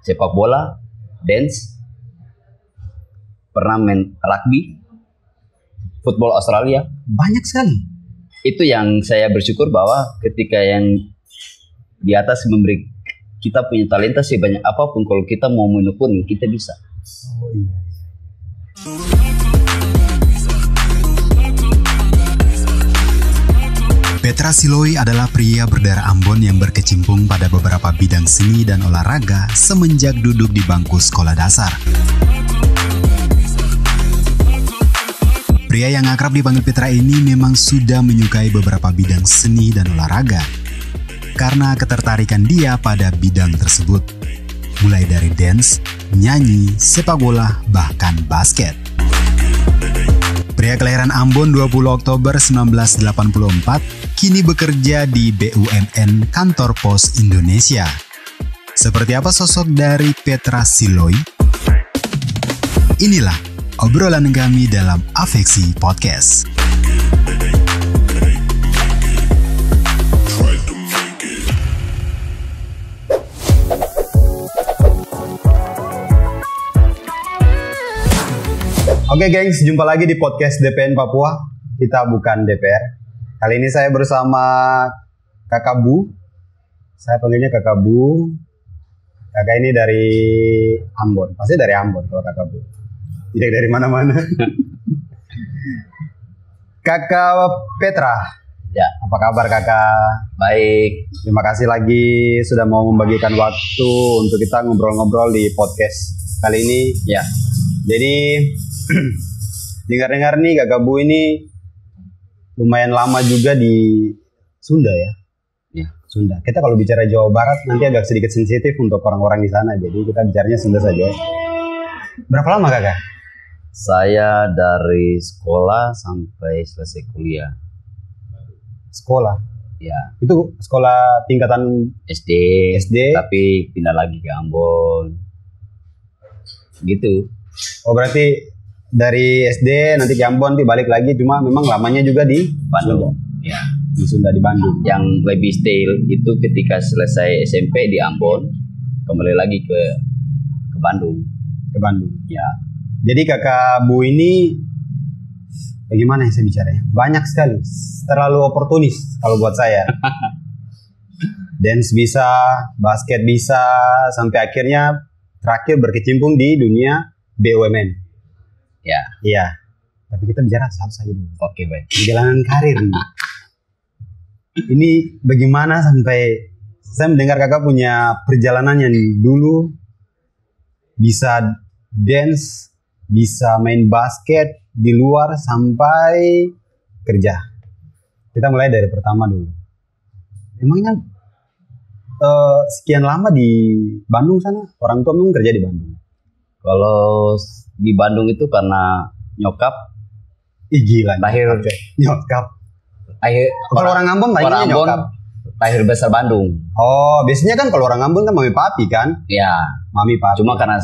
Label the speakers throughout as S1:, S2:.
S1: sepak bola, dance, pernah main rugby, football Australia.
S2: Banyak sekali.
S1: Itu yang saya bersyukur bahwa ketika yang di atas memberi kita punya talenta sebanyak apapun, kalau kita mau menekuni kita bisa.
S2: Oh iya.
S3: Petra Siloi adalah pria berdarah Ambon yang berkecimpung pada beberapa bidang seni dan olahraga semenjak duduk di bangku sekolah dasar. Pria yang akrab dipanggil Petra ini memang sudah menyukai beberapa bidang seni dan olahraga karena ketertarikan dia pada bidang tersebut, mulai dari dance, nyanyi, sepak bola, bahkan basket. Pria kelahiran Ambon 20 Oktober 1984 kini bekerja di BUMN Kantor Pos Indonesia. Seperti apa sosok dari Petra Siloi? Inilah obrolan kami dalam Afeksi Podcast.
S2: Oke gengs, jumpa lagi di podcast DPN Papua. Kita bukan DPR. Kali ini saya bersama Kakak Bu. Saya panggilnya Kakak Bu. Kakak ini dari Ambon. Pasti dari Ambon kalau Kakak Bu. Tidak dari mana-mana. Kakak Petra.
S1: Ya,
S2: Apa kabar Kakak?
S1: baik.
S2: Terima kasih lagi sudah mau membagikan waktu untuk kita ngobrol-ngobrol di podcast kali ini.
S1: Ya,
S2: Jadi dengar-dengar nih Kakak Bu ini lumayan lama juga di Sunda ya.
S1: ya.
S2: Sunda. Kita kalau bicara Jawa Barat nanti agak sedikit sensitif untuk orang-orang di sana. Jadi kita bicaranya Sunda saja. Berapa lama Kakak?
S1: Saya dari sekolah sampai selesai kuliah.
S2: Sekolah.
S1: Ya,
S2: Itu sekolah tingkatan
S1: SD,
S2: SD.
S1: tapi pindah lagi ke Ambon. Gitu.
S2: Oh berarti dari SD nanti ke Ambon nanti balik lagi, cuma memang lamanya juga di
S1: Bandung. Ya.
S2: Di Sunda, di Bandung.
S1: Yang lebih stay itu ketika selesai SMP di Ambon, kembali lagi ke Bandung.
S2: Ke Bandung.
S1: Ya,
S2: Jadi Kakak Bu ini bagaimana yang saya bicaranya? Banyak sekali, terlalu oportunis kalau buat saya. Dance bisa, basket bisa, sampai akhirnya terakhir berkecimpung di dunia BUMN.
S1: ya.
S2: Iya. Tapi kita bicara satu saja dulu.
S1: Oke, baik.
S2: Perjalanan karir nih. Ini bagaimana sampai saya mendengar Kakak punya perjalanan yang dulu bisa dance, bisa main basket di luar sampai kerja. Kita mulai dari pertama dulu. Emangnya sekian lama di Bandung sana? Orang tua memang kerja di Bandung.
S1: Kalau di Bandung itu karena nyokap
S2: Ih gila.
S1: lahir
S2: Nyokap. Kalau orang Ambon
S1: orang
S2: lahirnya
S1: Ambon,
S2: nyokap.
S1: lahir besar Bandung.
S2: Oh, biasanya kan kalau orang Ambon kan mami papi kan?
S1: Ya,
S2: Mami papi.
S1: cuma karena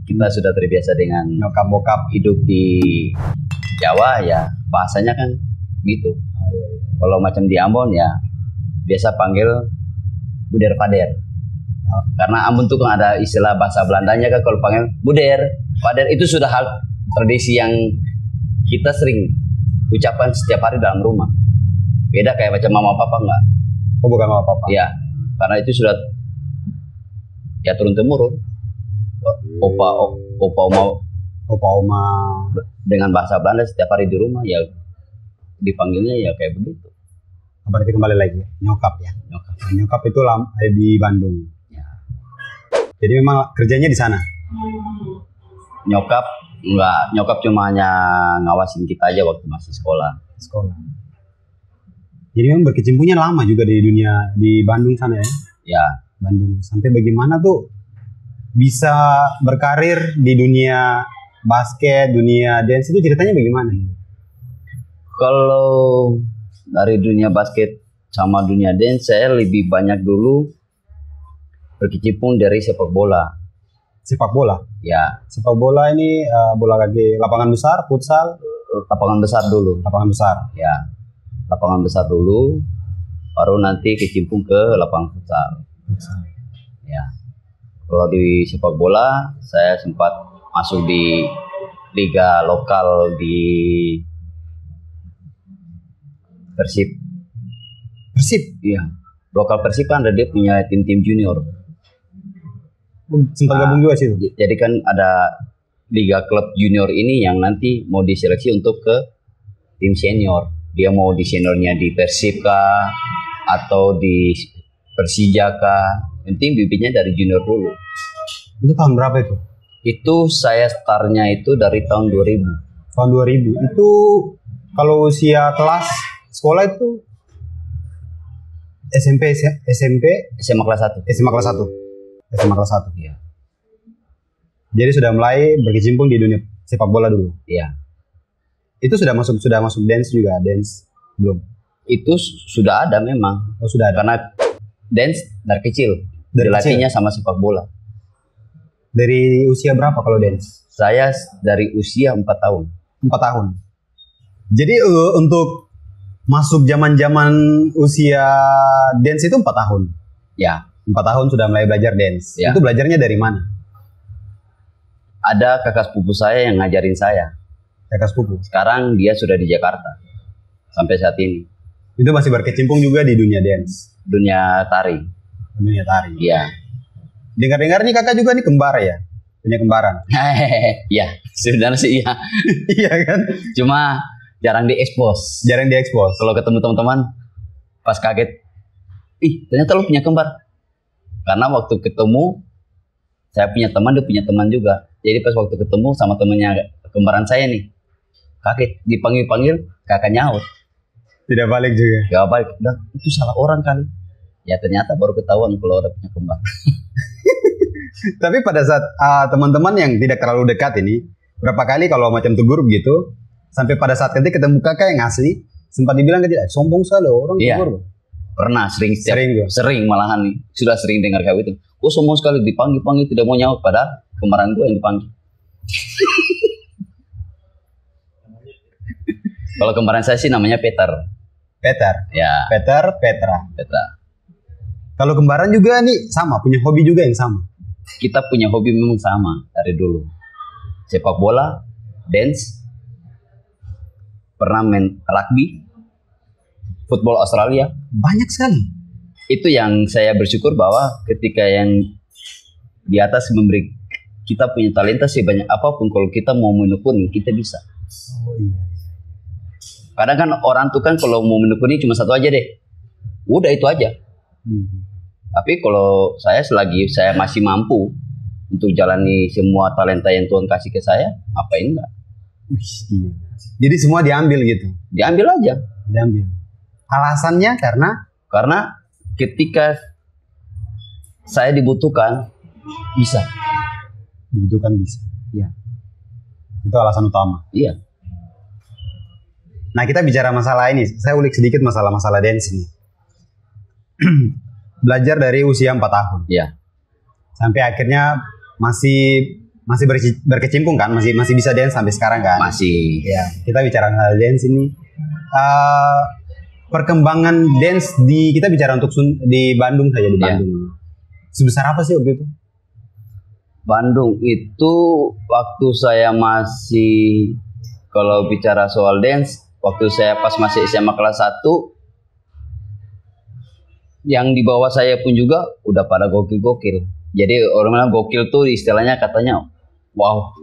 S1: kita sudah terbiasa dengan
S2: nyokap bokap.
S1: hidup di Jawa, ya bahasanya kan gitu.
S2: Oh, iya, iya.
S1: Kalau macam di Ambon ya biasa panggil buder pader.
S2: Oh.
S1: Karena Ambon tuh kan ada istilah bahasa Belandanya kan, kalau panggil buder pader itu sudah hal tradisi yang kita sering ucapkan setiap hari dalam rumah. Beda kayak macam mama papa enggak.
S2: Oh bukan mama papa.
S1: Iya, karena itu sudah ya turun temurun. Opa
S2: Oma.
S1: dengan bahasa Belanda setiap hari di rumah ya dipanggilnya ya kayak begitu.
S2: Berarti kembali lagi nyokap ya.
S1: Nyokap.
S2: Nyokap itu di Bandung.
S1: Ya.
S2: Jadi memang kerjanya di sana.
S1: Nyokap enggak, nyokap cuma hanya ngawasin kita aja waktu masih sekolah.
S2: Sekolah. Jadi memang berkecimpungnya lama juga di dunia di Bandung sana ya.
S1: Ya,
S2: Bandung. Sampai bagaimana tuh bisa berkarir di dunia basket, dunia dance itu ceritanya bagaimana?
S1: kalau dari dunia basket sama dunia dance saya lebih banyak dulu berkecimpung dari sepak bola.
S2: Sepak bola.
S1: Ya,
S2: Sepak bola ini bola kaki lapangan besar, futsal,
S1: lapangan besar dulu.
S2: lapangan besar.
S1: Ya, lapangan besar dulu, baru nanti kecimpung ke lapangan futsal. Ya, Kalau di sepak bola, saya sempat masuk di liga lokal di Persib.
S2: Persib.
S1: Iya. Lokal Persib kan ada dia punya tim-tim junior.
S2: Sempat gabung juga sih itu.
S1: Jadi kan ada liga klub junior ini yang nanti mau diseleksi untuk ke tim senior. Dia mau di seniornya di Persib kah atau di Persija kah. Penting bibitnya dari junior dulu.
S2: Itu tahun berapa itu?
S1: Itu saya startnya itu dari tahun 2000.
S2: Tahun 2000. Itu kalau usia kelas sekolah itu SMP
S1: SMA kelas 1.
S2: SMA kelas 1. SMA kelas 1.
S1: Iya.
S2: Jadi sudah mulai berkecimpung di dunia sepak bola dulu.
S1: Iya.
S2: Itu sudah masuk dance juga, dance belum?
S1: Itu sudah ada memang.
S2: Oh, sudah ada.
S1: Karena dance dari kecil.
S2: Dari
S1: Dilatihnya sama sepak bola.
S2: Dari usia berapa kalau dance?
S1: Saya dari usia 4 tahun.
S2: 4 tahun. Jadi untuk masuk zaman-zaman usia dance itu 4 tahun.
S1: Ya.
S2: 4 tahun sudah mulai belajar dance.
S1: Ya.
S2: Itu belajarnya dari mana?
S1: Ada kakak sepupu saya yang ngajarin saya.
S2: Kakak sepupu.
S1: Sekarang dia sudah di Jakarta. Sampai saat ini.
S2: Itu masih berkecimpung juga di dunia dance.
S1: Dunia tari.
S2: Dunia tari.
S1: Iya.
S2: Dengar-dengar nih kakak juga nih kembar ya? Punya kembaran.
S1: Iya, sebenarnya sih iya.
S2: Iya kan?
S1: Cuma jarang diekspos.
S2: Jarang diekspos.
S1: Kalau ketemu teman-teman pas kaget, ih ternyata lu punya kembar. Karena waktu ketemu saya punya teman, dia punya teman juga. Jadi pas waktu ketemu sama temannya kembaran saya nih, kaget dipanggil-panggil, kakak nyaut.
S2: Tidak balik juga.
S1: Gak balik, udah itu salah orang kali. Ya ternyata baru ketahuan kalau udah punya kembar.
S2: Tapi pada saat teman-teman yang tidak terlalu dekat ini, berapa kali kalau macam tegur begitu, sampai pada saat ketika ketemu kakak yang asli, sempat dibilang ke dia, sombong sekali orang
S1: Iya.
S2: tegur.
S1: Pernah sering
S2: Sering.
S1: malahan nih, sudah sering dengar kayak itu. Oh sombong sekali dipanggil tidak mau nyaut, padahal kembaran gue yang dipanggil. Kalau kembaran saya sih namanya Peter. Ya,
S2: Petra.
S1: Petra.
S2: Kalau kembaran juga nih sama, punya hobi juga yang sama.
S1: Kita punya hobi memang sama dari dulu. Sepak bola, dance, pernah main rugby, football Australia.
S2: Banyak sekali.
S1: Itu yang saya bersyukur bahwa ketika yang di atas memberi kita punya talenta sebanyak apapun, kalau kita mau menekuni kita bisa.
S2: Oh iya.
S1: Kadang kan orang tuh kan kalau mau menekuni cuma satu aja deh, udah itu aja. Tapi kalau saya selagi saya masih mampu untuk jalani semua talenta yang Tuhan kasih ke saya, ngapain enggak?
S2: Iya. Jadi semua diambil gitu.
S1: Diambil aja.
S2: Diambil. Alasannya
S1: Karena ketika saya dibutuhkan, bisa.
S2: dibutuhkan bisa.
S1: Iya.
S2: Itu alasan utama.
S1: Iya.
S2: Nah kita bicara masalah ini, saya ulik sedikit masalah dance ini. Belajar dari usia 4 tahun.
S1: Iya.
S2: Sampai akhirnya masih berkecimpung kan, masih bisa dance sampai sekarang kan.
S1: Masih.
S2: Ya, kita bicara hal dance ini. Perkembangan dance kita bicara untuk di Bandung saja di Bandung. Sebesar apa sih waktu itu?
S1: Bandung itu waktu saya masih, kalau bicara soal dance, waktu saya pas masih SMA kelas 1, yang di bawah saya pun juga udah pada gokil-gokil. Jadi orang bilang gokil tuh istilahnya katanya, wow,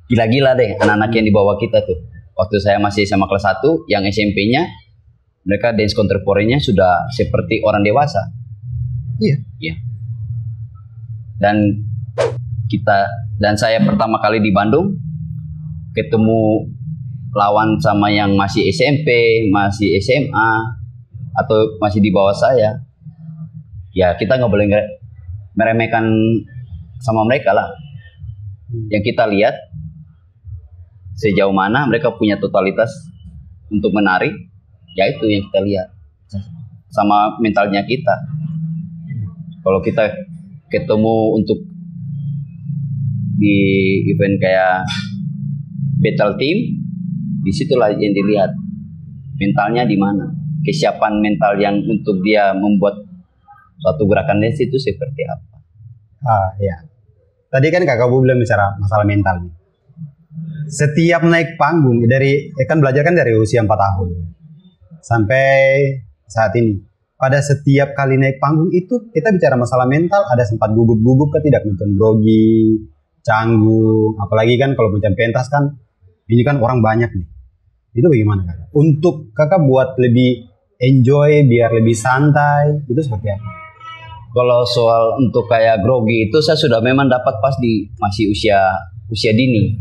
S1: gila-gila deh anak-anak yang di bawah kita tuh. Waktu saya masih SMA kelas 1, yang SMP-nya, mereka dance kontemporeinya sudah seperti orang dewasa.
S2: Iya.
S1: Iya. Dan saya pertama kali di Bandung ketemu lawan sama yang masih SMP, masih SMA, atau masih di bawah saya. Ya kita nggak boleh meremehkan sama mereka lah. Yang kita lihat sejauh mana mereka punya totalitas untuk menari, ya itu yang kita lihat. Sama mentalnya kita. Kalau kita ketemu untuk di event kayak battle team, disitulah yang dilihat mentalnya di mana, kesiapan mental yang untuk dia membuat suatu gerakan dance itu seperti apa.
S2: Ya. Tadi kan Kakak Bu bilang bicara masalah mental nih. Setiap naik panggung kan belajar kan dari usia 4 tahun sampai saat ini. Pada setiap kali naik panggung itu kita bicara masalah mental, ada sempat gugup-gugup ke tidak, nonton grogi, canggung, apalagi kan kalau macam pentas kan ini kan orang banyak nih. Itu bagaimana Kakak? Untuk Kakak buat lebih enjoy biar lebih santai, itu seperti apa?
S1: Kalau soal untuk kayak grogi itu saya sudah memang dapat pas di masih usia dini.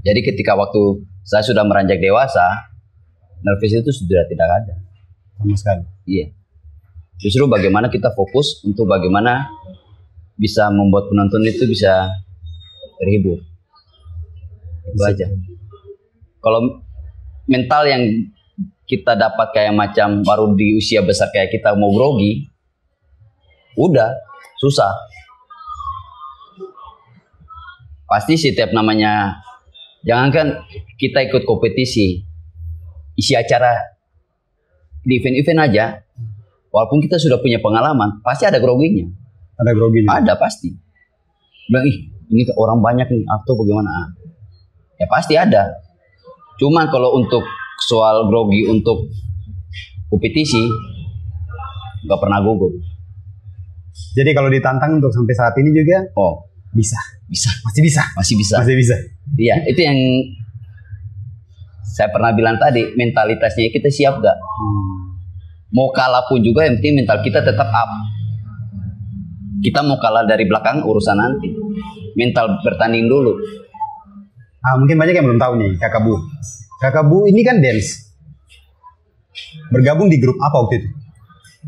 S1: Jadi ketika waktu saya sudah meranjak dewasa, nervous itu sudah tidak ada
S2: sama sekali.
S1: Iya. Justru bagaimana kita fokus untuk bagaimana bisa membuat penonton itu bisa terhibur. Itu aja. Kalau mental yang kita dapat kayak macam baru di usia besar kayak kita mau grogi, udah susah. Pasti setiap namanya, jangankan kita ikut kompetisi, isi acara di event-event aja, walaupun kita sudah punya pengalaman, pasti ada groginya.
S2: Ada groginya?
S1: Ada pasti. Bilang, ini orang banyak nih, atau bagaimana? Ya pasti ada. Cuman kalau untuk soal grogi untuk kompetisi, nggak pernah gugup.
S2: Jadi kalau ditantang untuk sampai saat ini juga, bisa. Masih bisa.
S1: Iya, itu yang saya pernah bilang tadi, mentalitasnya kita siap gak? Mau kalah pun juga yang penting mental kita tetap up. Kita mau kalah dari belakang urusan nanti. Mental bertanding dulu.
S2: Mungkin banyak yang belum tahu nih Kakak Bu. Kakak Bu ini kan dance. Bergabung di grup apa waktu itu?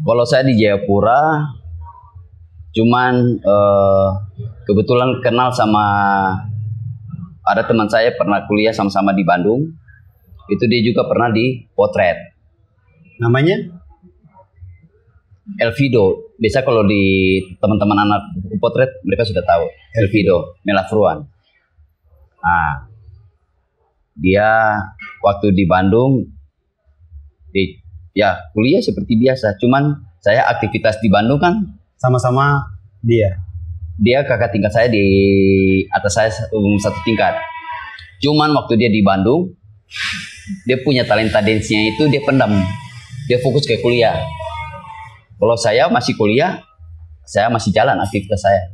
S1: Kalau saya di Jayapura, cuman kebetulan kenal sama ada teman saya pernah kuliah sama-sama di Bandung. Itu dia juga pernah di Potret.
S2: Namanya?
S1: Elvido. Biasa kalau di teman-teman anak Potret mereka sudah tahu. Elvido Melafruan. Nah, dia waktu di Bandung ya kuliah seperti biasa. Cuman saya aktivitas di Bandung kan
S2: sama-sama dia.
S1: Dia kakak tingkat saya di atas saya satu tingkat. Cuman waktu dia di Bandung, dia punya talenta dance-nya itu dia pendam. Dia fokus ke kuliah. Kalau saya masih kuliah, saya masih jalan aktivitas saya.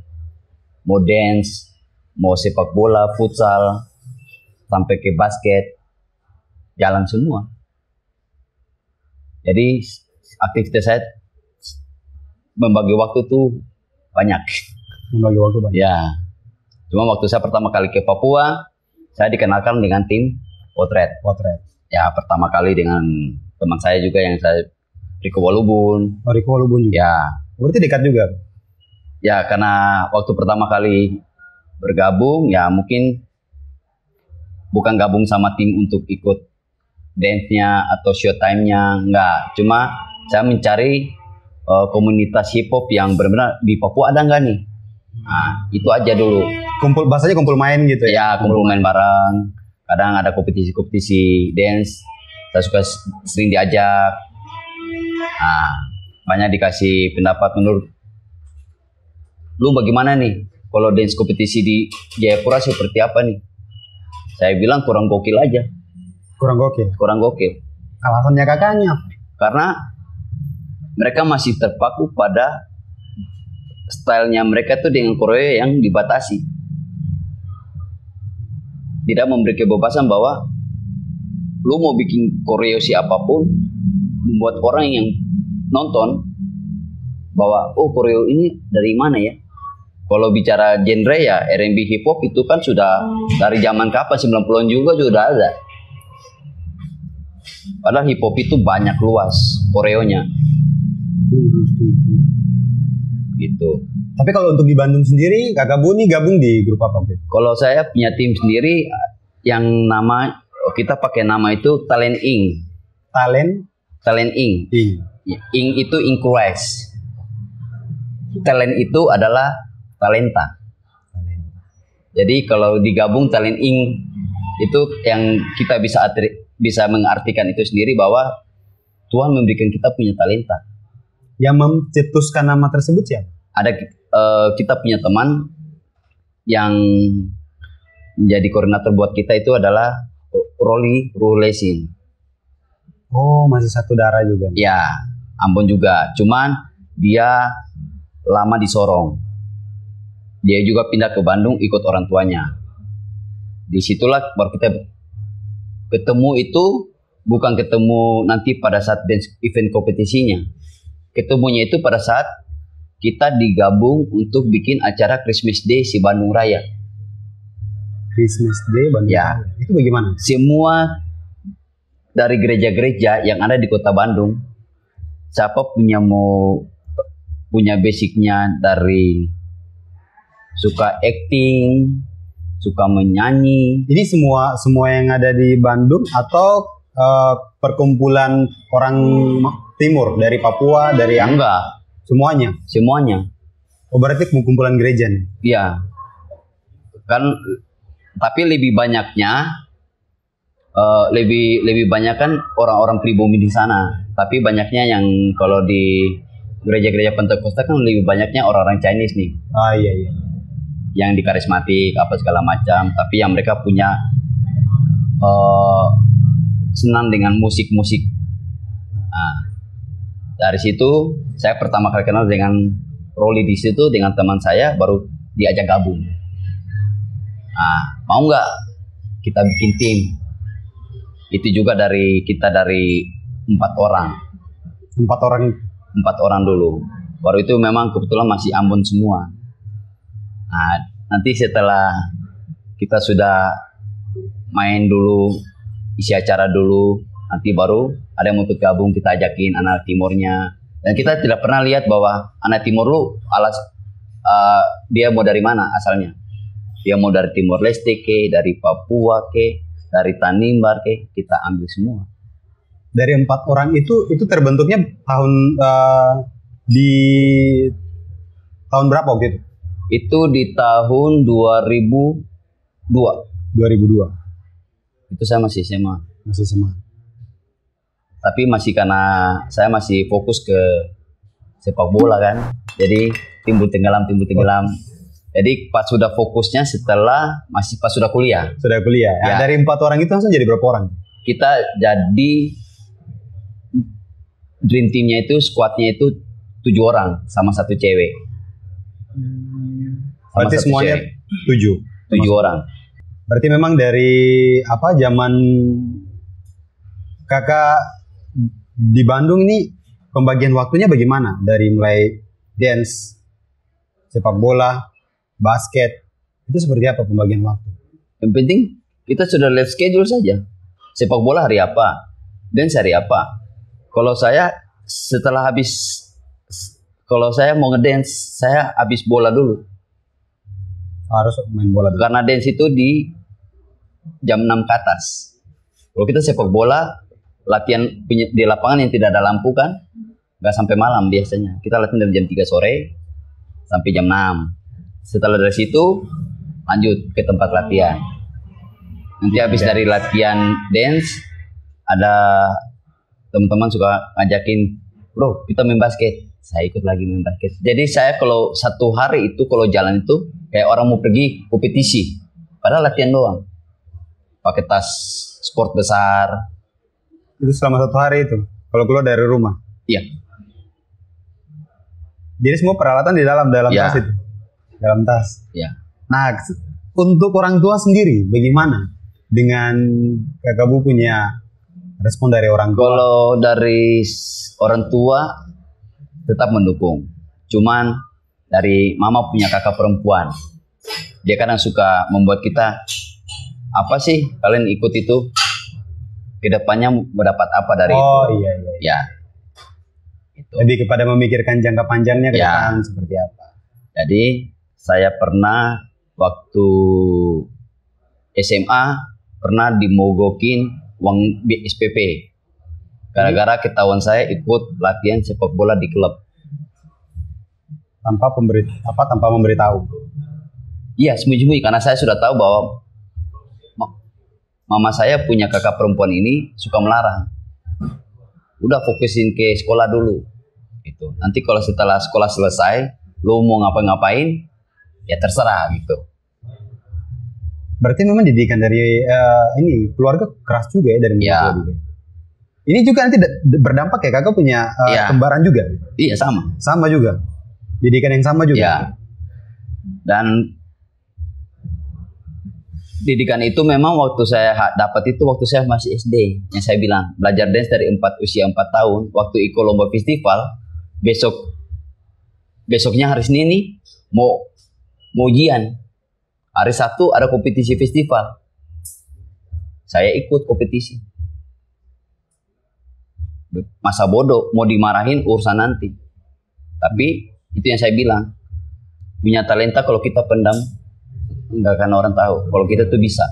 S1: Mau dance, mau sepak bola, futsal, sampai ke basket, jalan semua. Jadi aktivitas saya membagi waktu tuh banyak.
S2: Membagi waktu banyak.
S1: Ya. Cuma waktu saya pertama kali ke Papua, saya dikenalkan dengan tim Potret. Ya, pertama kali dengan teman saya juga yang saya Riko Walubun.
S2: Riko Walubun juga.
S1: Ya.
S2: Berarti dekat juga.
S1: Ya, karena waktu pertama kali bergabung, ya mungkin bukan gabung sama tim untuk ikut dance-nya atau showtime-nya, enggak. Cuma saya mencari komunitas hip hop yang benar-benar di Papua ada enggak nih? Nah, itu aja dulu.
S2: Bahasanya kumpul main gitu ya?
S1: Ya, kumpul main bareng. Kadang ada kompetisi dance, saya suka sering diajak. Nah, banyak dikasih pendapat menurut lu bagaimana nih? Kalau dance kompetisi di Jayapura seperti apa nih? Saya bilang kurang gokil aja. Kurang gokil.
S2: Alasannya kakaknya?
S1: Karena mereka masih terpaku pada stylenya mereka tuh dengan koreo yang dibatasi. Tidak memberi kebebasan bahwa lu mau bikin koreo siapapun, membuat orang yang nonton bahwa koreo ini dari mana ya? Kalau bicara genre ya R&B hip hop itu kan sudah dari zaman kapan 90-an juga sudah ada. Padahal hip hop itu banyak luas koreonya. Gitu.
S2: Tapi kalau untuk di Bandung sendiri, Kakak Bu ini gabung di grup apa?
S1: Kalau saya punya tim sendiri yang kita pakai nama itu Talent Inc. Talent Inc. Inc itu Increase. Talent itu adalah talenta. Jadi kalau digabung Talent Inc itu yang kita bisa mengartikan itu sendiri bahwa Tuhan memberikan kita punya talenta.
S2: Yang mencetuskan nama tersebut siapa?
S1: kita punya teman yang menjadi koordinator buat kita itu adalah Roli Rulesin.
S2: Oh, masih satu darah juga.
S1: Ya, Ambon juga. Cuman dia lama di Sorong. Dia juga pindah ke Bandung ikut orang tuanya. Disitulah baru kita ketemu itu, bukan ketemu nanti pada saat dance event kompetisinya. Ketemunya itu pada saat kita digabung untuk bikin acara Christmas Day si Bandung Raya.
S2: Christmas Day Bandung.
S1: Ya.
S2: Itu bagaimana?
S1: Semua dari gereja-gereja yang ada di kota Bandung, siapa punya basicnya dari suka acting, suka menyanyi.
S2: Ini semua yang ada di Bandung atau perkumpulan orang timur dari Papua, dari
S1: Enggak,
S2: semuanya. Oh, berarti kumpulan gereja nih.
S1: Iya. Kan tapi lebih banyaknya lebih banyak kan orang-orang pribumi di sana. Tapi banyaknya yang kalau di gereja-gereja Pentakosta kan lebih banyaknya orang-orang Chinese nih.
S2: Ah, iya.
S1: Yang di karismatik apa segala macam, tapi yang mereka punya senang dengan musik-musik. Nah, dari situ saya pertama kali kenal dengan Roli di situ dengan teman saya, baru diajak gabung. Nah, mau nggak kita bikin tim? Itu juga kita dari 4 orang. 4 orang dulu. Baru itu memang kebetulan masih Ambon semua. Nah, nanti setelah kita sudah main dulu, isi acara dulu, nanti baru ada yang mau ikut gabung, kita ajakin anak timurnya. Dan kita tidak pernah lihat bahwa anak timur lu dia mau dari mana asalnya. Dia mau dari Timor Leste ke, dari Papua ke, dari Tanimbar ke, kita ambil semua.
S2: Dari 4 orang itu terbentuknya di tahun berapa waktu itu?
S1: Itu di tahun 2002.
S2: 2002.
S1: Itu saya masih SMA.
S2: Masih SMA.
S1: Tapi masih karena saya masih fokus ke sepak bola kan. Jadi timbul tenggelam. Jadi pas sudah fokusnya pas sudah kuliah.
S2: Sudah kuliah. Ya. Dari 4 orang itu langsung jadi berapa orang?
S1: Kita jadi dream teamnya itu, squadnya itu 7 orang sama 1 cewek.
S2: Berarti semuanya 7
S1: orang.
S2: Berarti memang dari zaman kakak di Bandung ini pembagian waktunya bagaimana? Dari mulai dance, sepak bola, basket, itu seperti apa pembagian waktu?
S1: Yang penting kita sudah lihat schedule saja. Sepak bola hari apa, dance hari apa. Kalau saya mau ngedance, saya habis bola dulu.
S2: Harus main bola dulu.
S1: Karena dance itu di jam 6 ke atas. Kalau kita sepak bola, latihan di lapangan yang tidak ada lampu kan, nggak sampai malam biasanya. Kita latihan dari jam 3 sore sampai jam 6. Setelah dari situ lanjut ke tempat latihan. Nanti habis dari latihan dance, ada teman-teman suka ngajakin, bro kita main basket. Saya ikut lagi main basket. Jadi saya kalau satu hari itu kalau jalan itu kayak orang mau pergi kompetisi, padahal latihan doang. Pakai tas sport besar.
S2: Itu selama 1 hari itu. Kalau keluar dari rumah.
S1: Iya.
S2: Jadi semua peralatan di dalam
S1: ya.
S2: Tas itu. Dalam tas.
S1: Ya.
S2: Nah, untuk orang tua sendiri bagaimana dengan kakak Bu punya respon dari orang tua?
S1: Kalau dari orang tua tetap mendukung. Cuman dari mama punya kakak perempuan, dia kadang suka membuat kita, apa sih kalian ikut itu? Kedepannya mendapat apa dari itu?
S2: Oh iya.
S1: Ya. Itu.
S2: Lebih kepada memikirkan jangka panjangnya ke depan seperti apa.
S1: Jadi saya pernah waktu SMA pernah dimogokin uang SPP gara-gara ketahuan saya ikut latihan sepak bola di klub
S2: tanpa memberitahu.
S1: Iya, sembunyi-sembunyi karena saya sudah tahu bahwa mama saya punya kakak perempuan ini suka melarang. Udah fokusin ke sekolah dulu. Gitu. Nanti kalau setelah sekolah selesai Lu mau ngapa-ngapain, ya terserah gitu.
S2: Berarti memang didikan dari ini keluarga keras juga ya dari
S1: Ya.
S2: tua juga. Ini juga nanti berdampak ya, kakak punya
S1: Ya.
S2: kembaran juga.
S1: Iya sama.
S2: Sama juga. Didikan yang sama juga.
S1: Ya. Dan didikan itu memang waktu saya dapat itu waktu saya masih SD. Yang saya bilang, belajar dance dari usia 4 tahun. Waktu ikut lomba festival, besoknya hari Senin nih mau ujian. Hari Sabtu ada kompetisi festival. Saya ikut kompetisi. Masa bodoh, mau dimarahin urusan nanti. Tapi itu yang saya bilang, punya talenta kalau kita pendam nggak akan orang tahu. Kalau kita tuh bisa.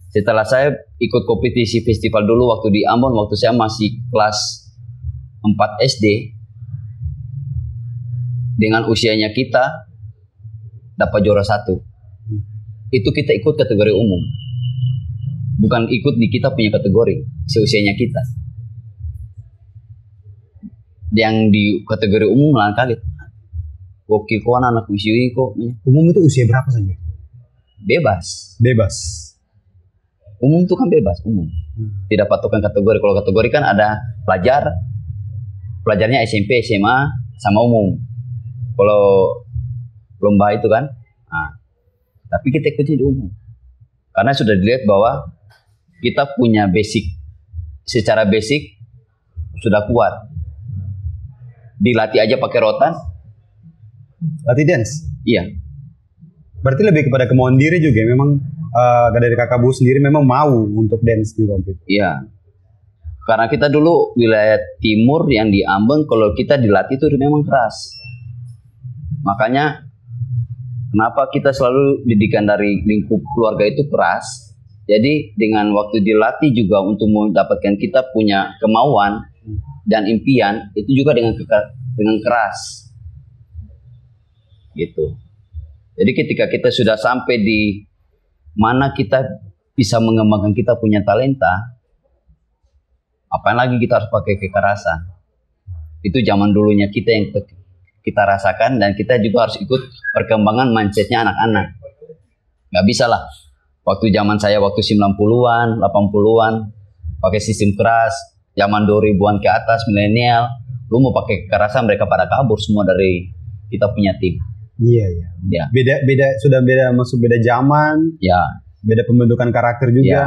S1: Setelah saya ikut kompetisi festival dulu waktu di Ambon, waktu saya masih kelas 4 SD, dengan usianya kita dapat juara 1. Itu kita ikut kategori umum, bukan ikut di kita punya kategori seusianya kita. Yang di kategori umum malah kaget. Gokil kok anak usia ini kok.
S2: Umum itu usia berapa saja?
S1: Bebas.
S2: Bebas.
S1: Umum itu kan bebas, umum. Tidak patokan kategori. Kalau kategori kan ada pelajarnya SMP, SMA, sama umum. Kalau lomba itu kan, tapi kita ikuti di umum. Karena sudah dilihat bahwa kita punya secara basic sudah kuat. Dilatih aja pakai rotan.
S2: Latih dance?
S1: Iya.
S2: Berarti lebih kepada kemauan diri juga. Memang dari kakak Bu sendiri memang mau untuk dance juga.
S1: Iya. Karena kita dulu wilayah timur yang di Ambon, kalau kita dilatih itu memang keras. Makanya kenapa kita selalu didikan dari lingkup keluarga itu keras. Jadi dengan waktu dilatih juga untuk mendapatkan kita punya kemauan dan impian itu juga dengan keras. Gitu. Jadi ketika kita sudah sampai di mana kita bisa mengembangkan kita punya talenta, apa lagi kita harus pakai kekerasan? Itu zaman dulunya kita yang kita rasakan, dan kita juga harus ikut perkembangan mindsetnya anak-anak. Nggak bisa lah. Waktu zaman saya waktu 90-an, 80-an, pakai sistem keras, zaman 2000-an ke atas, milenial, lu mau pakai kekerasan mereka pada kabur semua dari kita punya tim.
S2: Iya, iya.
S1: Ya.
S2: Sudah masuk beda zaman.
S1: Ya.
S2: Beda pembentukan karakter juga.
S1: Ya.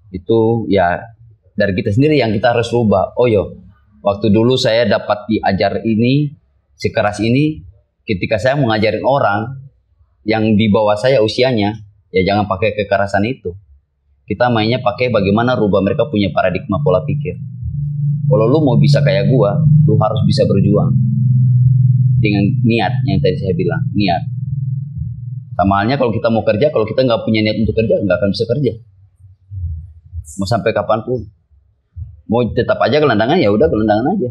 S1: Itu ya dari kita sendiri yang kita harus rubah. Oh yo, waktu dulu saya dapat diajar ini, sekeras ini, ketika saya mengajarin orang yang di bawah saya usianya, ya jangan pakai kekerasan itu. Kita mainnya pakai bagaimana rubah mereka punya paradigma pola pikir. Kalau lu mau bisa kayak gua, lu harus bisa berjuang. Dengan niat yang tadi saya bilang, niat. Sama halnya kalau kita mau kerja, kalau kita nggak punya niat untuk kerja, nggak akan bisa kerja. Mau sampai kapanpun. Mau tetap aja gelandangan, ya udah gelandangan aja.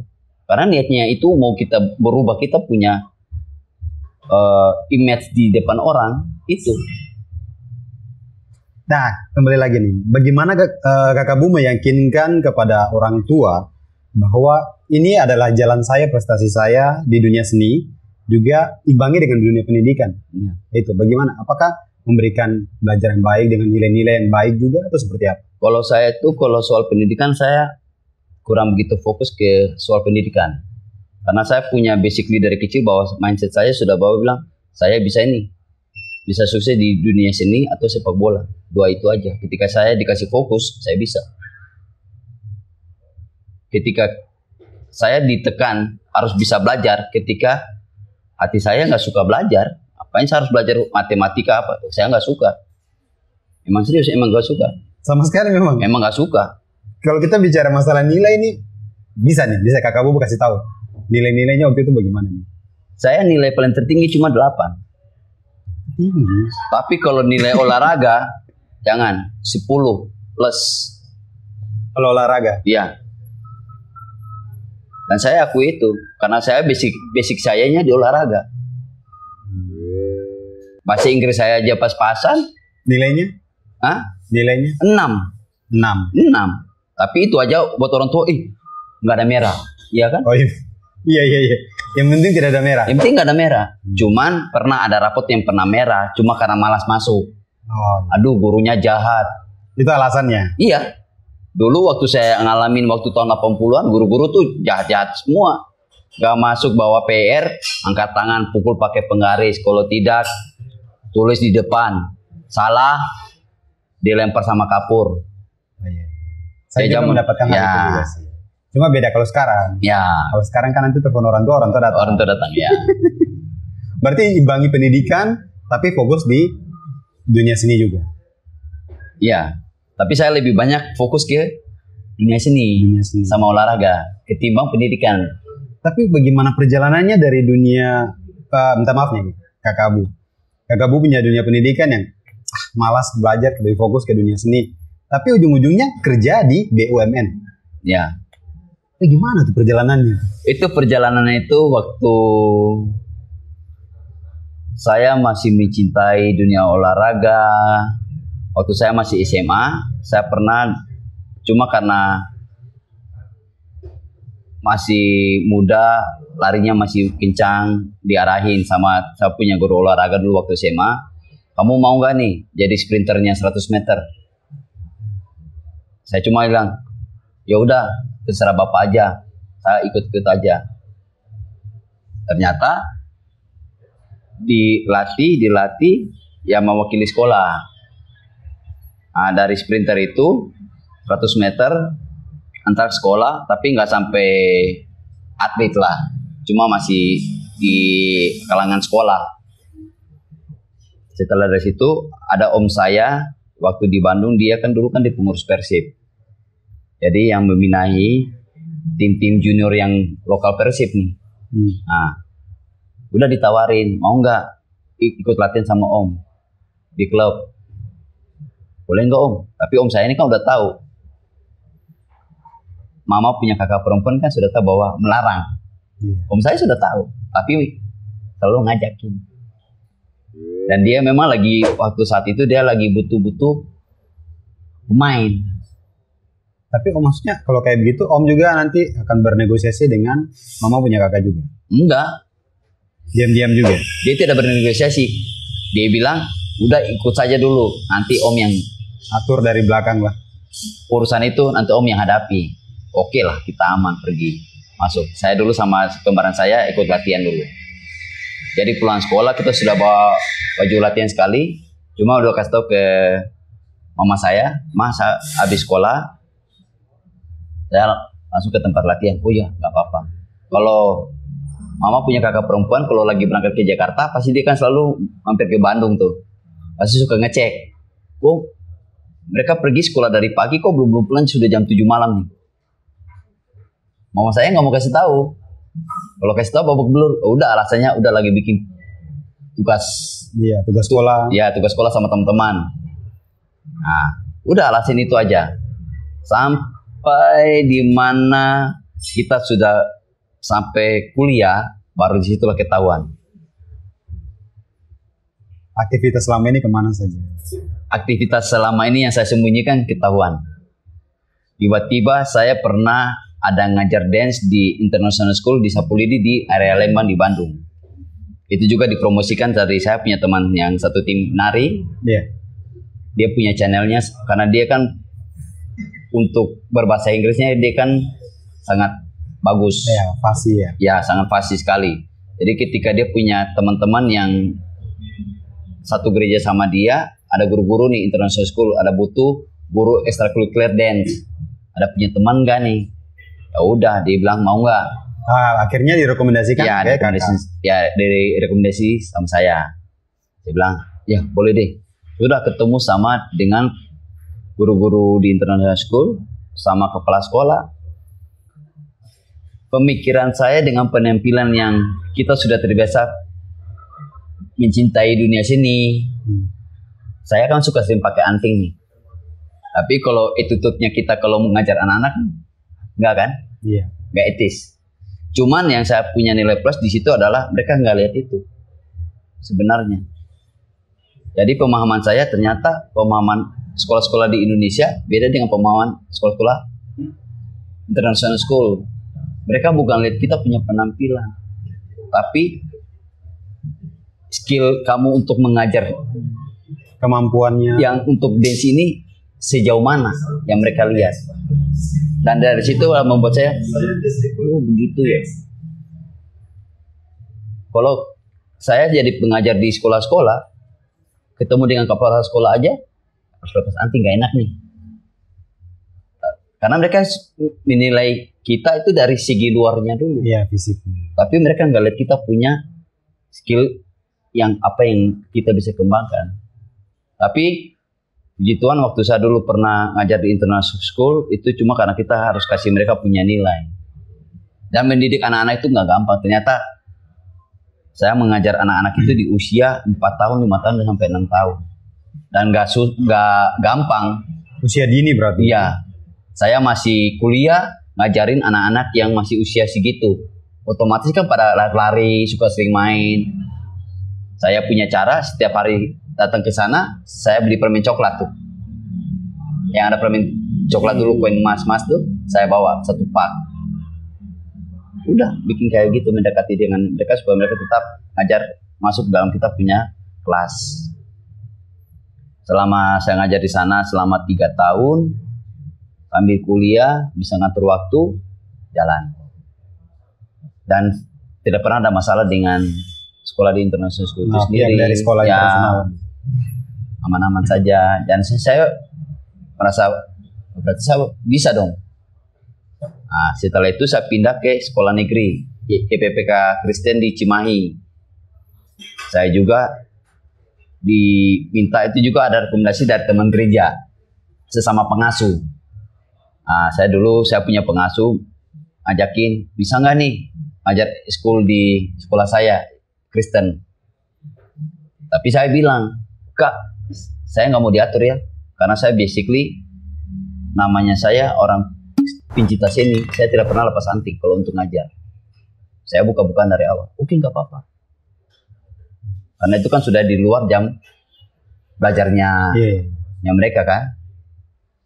S1: Karena niatnya itu mau kita berubah, kita punya image di depan orang, itu.
S2: Nah, kembali lagi nih. Bagaimana kakak Bu meyakinkan kepada orang tua bahwa ini adalah jalan saya, prestasi saya di dunia seni, juga imbangi dengan dunia pendidikan.
S1: Ya.
S2: Itu bagaimana? Apakah memberikan belajar yang baik dengan nilai-nilai yang baik juga atau seperti apa?
S1: Kalau saya tuh, kalau soal pendidikan saya kurang begitu fokus ke soal pendidikan. Karena saya punya basically dari kecil bahwa mindset saya sudah bahwa bilang, saya bisa ini. Bisa sukses di dunia seni atau sepak bola. Dua itu aja. Ketika saya dikasih fokus, saya bisa. Ketika saya ditekan harus bisa belajar, ketika hati saya nggak suka belajar, apain saya harus belajar matematika apa? Saya nggak suka. Emang serius, emang nggak suka.
S2: Sama sekali memang.
S1: Emang nggak suka.
S2: Kalau kita bicara masalah nilai ini, bisa kakak Bu kasih tahu. Nilai-nilainya waktu itu bagaimana nih?
S1: Saya nilai paling tertinggi cuma 8.
S2: Tinggi.
S1: Tapi kalau nilai olahraga, jangan 10 plus.
S2: Kalau olahraga?
S1: Iya. Dan saya akui itu, karena saya basic sayanya di olahraga. Bahasa Inggris saya aja pas-pasan.
S2: Nilainya?
S1: Hah?
S2: Nilainya?
S1: 6. 6. Tapi itu aja buat orang tua, nggak ada merah. Iya kan?
S2: Oh iya. Iya. Yang penting tidak ada merah.
S1: Yang penting nggak ada merah. Cuman pernah ada rapot yang pernah merah, cuma karena malas masuk.
S2: Oh,
S1: Aduh, gurunya jahat.
S2: itu alasannya.
S1: Iya. Dulu waktu saya ngalamin waktu tahun 80-an, guru-guru tuh jahat-jahat semua. Gak masuk bawa PR, angkat tangan, pukul pakai penggaris. Kalau tidak, tulis di depan. Salah, dilempar sama kapur.
S2: Oh, iya. Saya juga mendapatkan hal itu juga sih. Cuma beda kalau sekarang.
S1: Ya.
S2: Kalau sekarang kan nanti telepon orang tua datang.
S1: Orang tua datang, ya.
S2: Berarti imbangi pendidikan, tapi fokus di dunia seni juga.
S1: Iya. Tapi saya lebih banyak fokus ke dunia seni, sama olahraga ketimbang pendidikan.
S2: Tapi bagaimana perjalanannya dari dunia, minta maaf nih, Kakak Abu. Kakak Abu punya dunia pendidikan yang malas belajar, lebih fokus ke dunia seni. Tapi ujung-ujungnya kerja di BUMN.
S1: Ya.
S2: Gimana tuh perjalanannya?
S1: Itu perjalanannya itu waktu saya masih mencintai dunia olahraga. Waktu saya masih SMA, saya pernah, cuma karena masih muda, larinya masih kencang, diarahin sama saya punya guru olahraga dulu waktu SMA. Kamu mau nggak nih jadi sprinternya 100 meter? Saya cuma bilang, ya udah, terserah bapak aja, saya ikut-ikut aja. Ternyata dilatih, ya mewakili sekolah. Nah, dari sprinter itu 100 meter antar sekolah, tapi nggak sampai atlet lah, cuma masih di kalangan sekolah. Setelah dari situ ada om saya waktu di Bandung, dia kan dulu kan di pengurus Persib, jadi yang membinahi tim-tim junior yang lokal Persib nih. Nah, udah ditawarin, mau nggak ikut latihan sama om di klub? Boleh nggak om? Tapi om saya ini kan udah tahu, mama punya kakak perempuan kan sudah tahu bahwa melarang. Om saya sudah tahu, tapi selalu ngajakin. Dan dia memang lagi, waktu saat itu dia lagi butuh-butuh pemain.
S2: Tapi om maksudnya kalau kayak begitu, om juga nanti akan bernegosiasi dengan mama punya kakak juga?
S1: Enggak.
S2: Diam-diam juga?
S1: Dia tidak bernegosiasi. Dia bilang, udah ikut saja dulu, nanti om yang
S2: atur dari belakang lah.
S1: Urusan itu nanti om yang hadapi. Oke lah, kita aman pergi. Masuk. Saya dulu sama kembaran saya ikut latihan dulu. Jadi pulang sekolah kita sudah bawa baju latihan sekali. Cuma udah kasih tahu ke mama saya, saya habis sekolah, saya langsung ke tempat latihan. Oh iya, nggak apa-apa. Kalau mama punya kakak perempuan, kalau lagi berangkat ke Jakarta, pasti dia kan selalu mampir ke Bandung tuh. Pasti suka ngecek. Oh, mereka pergi sekolah dari pagi, kok belum pulang, sudah jam 7 malam nih. Mama saya nggak mau kasih tahu. Kalau kasih tahu babak belur, udah alasannya udah lagi bikin tugas.
S2: Iya, tugas sekolah.
S1: Iya, tugas sekolah sama teman-teman. Nah, udah alasan itu aja. Sampai di mana kita sudah sampai kuliah, baru disitulah ketahuan.
S2: Aktivitas selama ini kemana saja?
S1: Aktivitas selama ini yang saya sembunyikan ketahuan. Tiba-tiba saya pernah ada ngajar dance di International School di Sapulidi di area Lembang di Bandung. Itu juga dipromosikan dari saya punya teman yang satu tim nari.
S2: Iya.
S1: Dia punya channelnya, karena dia kan untuk berbahasa Inggrisnya dia kan sangat bagus.
S2: Ya, fasih ya.
S1: Ya, sangat fasih sekali. Jadi ketika dia punya teman-teman yang satu gereja sama dia, ada guru-guru nih International School, ada butuh guru extracurricular dance. Ada punya teman gak nih? Ya udah, dia bilang mau nggak?
S2: Akhirnya direkomendasikan?
S1: Ya, direkomendasi sama saya. Dia bilang, ya boleh deh. Sudah ketemu sama dengan guru-guru di International School, sama kepala sekolah. Pemikiran saya dengan penampilan yang kita sudah terbiasa mencintai dunia seni. Saya kan suka sering pakai anting nih. Tapi kalau attitude-nya kita kalau mengajar anak-anak, enggak kan?
S2: Iya.
S1: Enggak etis. Cuman yang saya punya nilai plus di situ adalah mereka nggak lihat itu sebenarnya. Jadi pemahaman saya ternyata pemahaman sekolah-sekolah di Indonesia beda dengan pemahaman sekolah-sekolah International School. Mereka bukan lihat kita punya penampilan, tapi skill kamu untuk mengajar
S2: Kemampuannya.
S1: yang untuk dance ini sejauh mana yang mereka lihat. Dan dari situ membuat saya, oh begitu ya. Kalau saya jadi pengajar di sekolah-sekolah, ketemu dengan kepala sekolah aja, harus lepas anting, gak enak nih. Karena mereka menilai kita itu dari segi luarnya dulu.
S2: Iya, fisik.
S1: Tapi mereka nggak lihat kita punya skill yang apa yang kita bisa kembangkan. Tapi puji Tuhan waktu saya dulu pernah ngajar di international school, itu cuma karena kita harus kasih mereka punya nilai. Dan mendidik anak-anak itu nggak gampang. Ternyata saya mengajar anak-anak itu di usia 4 tahun, 5 tahun, dan sampai 6 tahun. Dan nggak gampang.
S2: Usia dini berarti?
S1: Iya. Saya masih kuliah ngajarin anak-anak yang masih usia segitu. Otomatis kan pada lari-lari, suka sering main. Saya punya cara setiap hari datang ke sana, saya beli permen coklat tuh. Yang ada permen coklat dulu, koin emas-emas tuh, saya bawa 1 pak. Udah bikin kayak gitu, mendekati dengan mereka supaya mereka tetap ngajar masuk dalam kita punya kelas. Selama saya ngajar di sana selama 3 tahun, sambil kuliah bisa ngatur waktu, jalan. Dan tidak pernah ada masalah dengan sekolah di international school itu sendiri.
S2: Dari sekolah
S1: ya,
S2: internasional.
S1: Aman-aman saja. Dan saya merasa berarti saya bisa dong. Nah, setelah itu saya pindah ke sekolah negeri EPPK Kristen di Cimahi. Saya juga diminta, itu juga ada rekomendasi dari teman gereja sesama pengasuh. Nah, saya punya pengasuh ajakin, bisa nggak nih ajar school di sekolah saya Kristen. Tapi saya bilang, Kak, saya nggak mau diatur ya, karena saya basically namanya saya orang pencinta seni, saya tidak pernah lepas anting kalau untuk ngajar. Saya buka-bukaan dari awal. Oke, nggak apa-apa. Karena itu kan sudah di luar jam belajarnya mereka kan.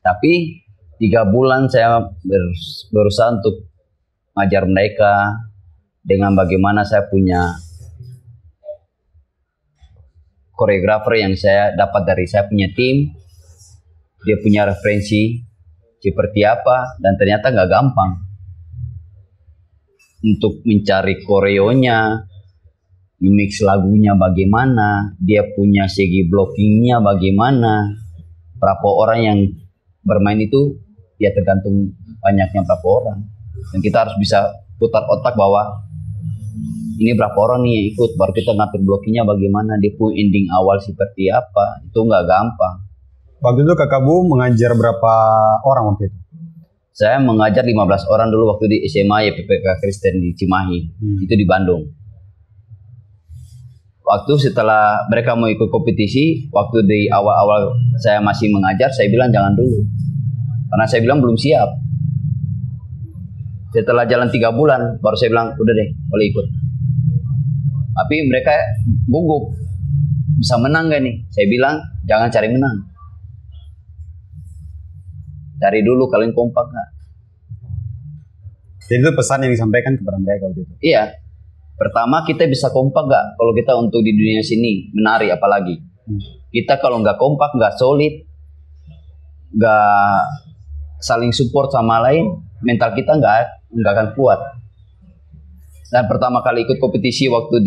S1: Tapi 3 bulan saya berusaha untuk ngajar mereka dengan bagaimana saya punya koreografer yang saya dapat dari saya punya tim. Dia punya referensi seperti apa, dan ternyata nggak gampang untuk mencari koreonya, mix lagunya bagaimana, dia punya segi blockingnya bagaimana, berapa orang yang bermain itu ya tergantung banyaknya berapa orang, dan kita harus bisa putar otak bahwa ini berapa orang nih yang ikut, baru kita ngatur blockingnya bagaimana, dia punya ending awal seperti apa, itu nggak gampang.
S2: Waktu itu Kakak Bu mengajar berapa orang waktu itu?
S1: Saya mengajar 15 orang dulu waktu di SMA YPPK Kristen di Cimahi, itu di Bandung. Waktu setelah mereka mau ikut kompetisi, waktu di awal-awal saya masih mengajar, saya bilang jangan dulu. Karena saya bilang belum siap. Setelah jalan 3 bulan, baru saya bilang, udah deh, boleh ikut. Tapi mereka gugup, bisa menang gak nih? Saya bilang, jangan cari menang. Dari dulu kalian kompak gak?
S2: Jadi itu pesan yang disampaikan kepada mereka waktu itu?
S1: Iya. Pertama, kita bisa kompak gak kalau kita untuk di dunia sini, menari apalagi. Kita kalau nggak kompak, nggak solid, nggak saling support sama lain, mental kita nggak akan kuat. Dan pertama kali ikut kompetisi waktu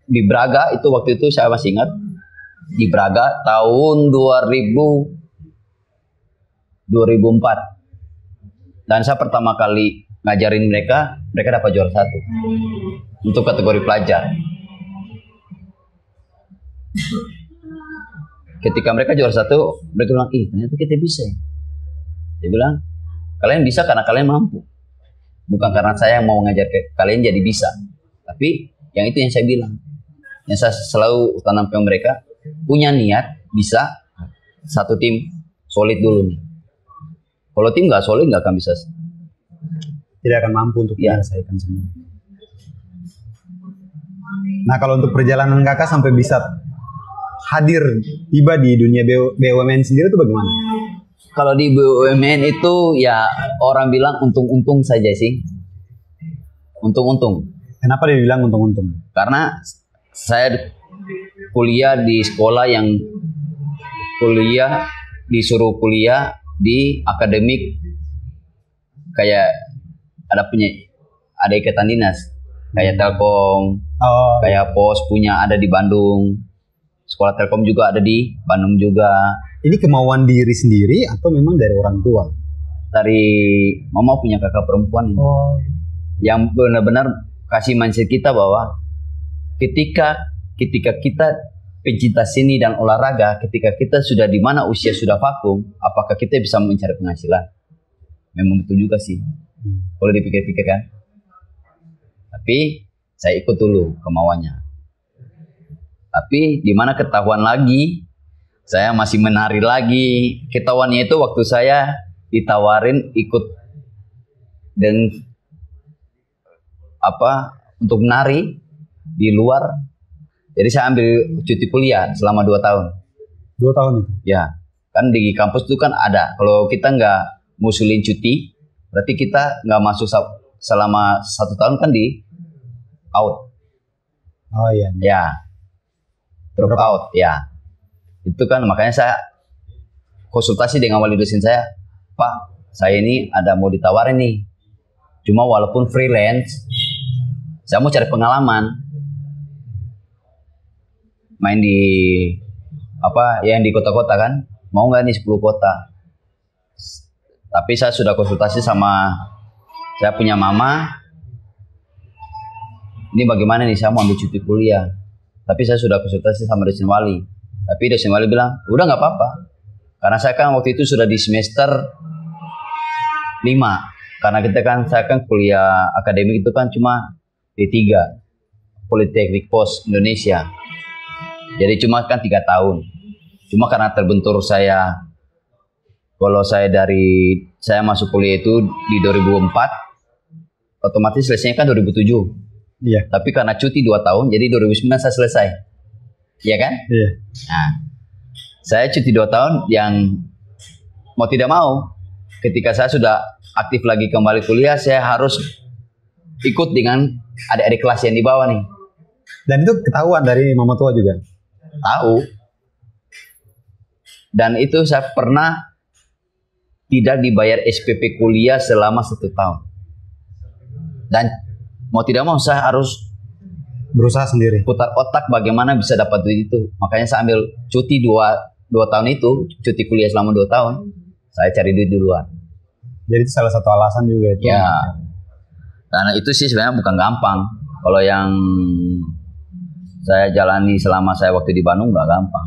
S1: di Braga, waktu itu saya masih ingat, di Braga tahun 2004. Dan saya pertama kali ngajarin mereka dapat juara 1 untuk kategori pelajar. Ketika mereka juara 1, mereka bilang, ternyata kita bisa. Saya bilang, kalian bisa karena kalian mampu, bukan karena saya mau ngajar kalian jadi bisa. Tapi yang itu yang saya bilang, yang saya selalu tanam ke mereka, punya niat bisa, satu tim solid dulu nih. Kalau tim nggak solid nggak akan bisa.
S2: Tidak akan mampu untuk menyelesaikan semua. Nah, kalau untuk perjalanan Kakak sampai bisa hadir tiba di dunia BUMN sendiri itu bagaimana?
S1: Kalau di BUMN itu ya orang bilang untung-untung saja sih. Untung-untung.
S2: Kenapa dia bilang untung-untung?
S1: Karena saya kuliah di sekolah yang disuruh kuliah di akademik, kayak ada ikatan dinas, kayak Telkom, kayak Pos punya ada di Bandung, sekolah Telkom juga ada di Bandung juga.
S2: Ini kemauan diri sendiri atau memang dari orang tua?
S1: Dari mama punya kakak perempuan ini. Yang benar-benar kasih mindset kita bahwa ketika kita pencinta seni dan olahraga, ketika kita sudah di mana usia sudah vakum, apakah kita bisa mencari penghasilan? Memang betul juga sih, kalau dipikir-pikir kan. Tapi saya ikut dulu kemauannya. Tapi di mana ketahuan lagi, saya masih menari lagi. Ketahuannya itu waktu saya ditawarin ikut dan untuk menari di luar. Jadi saya ambil cuti kuliah selama 2 tahun.
S2: 2 tahun itu?
S1: Ya, kan di kampus itu kan ada. Kalau kita nggak ngusulin cuti, berarti kita nggak masuk selama 1 tahun kan di out.
S2: Oh iya.
S1: Ya, drop out. Ya, itu kan makanya saya konsultasi dengan wali dosen saya, Pak, saya ini ada mau ditawarin nih. Cuma walaupun freelance, saya mau cari pengalaman. Main di yang di kota-kota kan, mau nggak nih 10 kota. Tapi saya sudah konsultasi sama saya punya mama, ini bagaimana nih saya mau ambil cuti kuliah. Tapi saya sudah konsultasi sama dosen wali, tapi dosen wali bilang udah nggak apa-apa, karena saya kan waktu itu sudah di semester 5, karena saya kan kuliah akademik itu kan cuma D3 Politeknik Pos Indonesia. Jadi cuma kan 3 tahun. Cuma karena terbentur saya, kalau saya masuk kuliah itu di 2004, otomatis selesainya kan 2007.
S2: Iya.
S1: Tapi karena cuti 2 tahun, jadi 2009 saya selesai. Iya kan?
S2: Iya.
S1: Nah, saya cuti 2 tahun yang mau tidak mau, ketika saya sudah aktif lagi kembali kuliah, saya harus ikut dengan adik-adik kelas yang di bawah nih.
S2: Dan itu ketahuan dari mama tua juga?
S1: Tahu. Dan itu saya pernah tidak dibayar SPP kuliah selama 1 tahun. Dan mau tidak mau saya harus
S2: berusaha sendiri,
S1: putar otak bagaimana bisa dapat duit itu. Makanya saya ambil cuti 2 tahun itu, cuti kuliah selama 2 tahun, saya cari duit duluan.
S2: Jadi itu salah satu alasan juga itu.
S1: Ya. Karena itu sih sebenarnya bukan gampang. Kalau yang saya jalani selama saya waktu di Bandung nggak gampang.